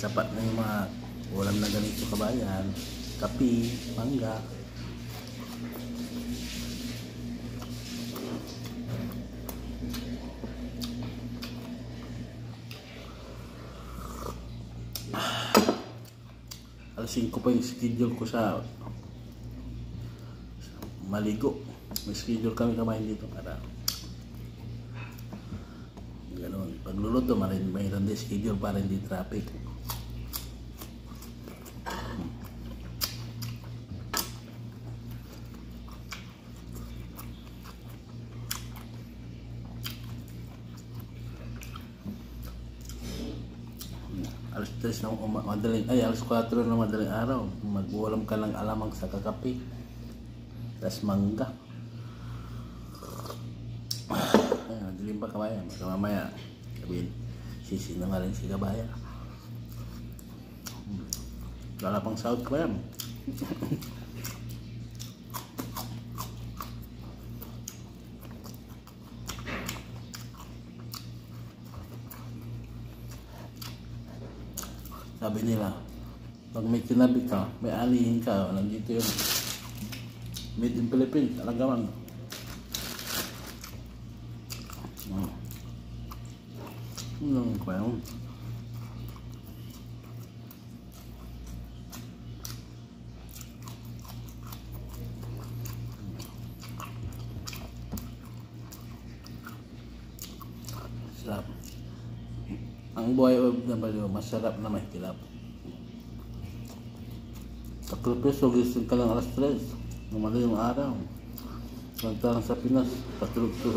sapat na yung mga ulam na ganito kabayan. Kapi, mangga. Alas 5 pa yung schedule ko sa maligo. May schedule kami kamain dito para ganoon. Pagluluto, mayroon din schedule para hindi traffic. Alas 3 ng alas 4 ng madaling araw, mag-ulam ka ng alamang sa kakape, tas mangga. Ayun, dilim pa kabayan, mamaya sabihin, sisi na nga rin si kabaya. Wala pang sahod kabayan. Sabi nila, pag may tinabi ka, may anihin ka, nandito yun. Made in Philippines, alagamang. Ano ko yun? Sarap. Ang buhay OFW, masarap na may kilap. 3 peso, gising ka lang alas 3 ng madaling araw. Samantalang sa Pinas, patulog-tulog.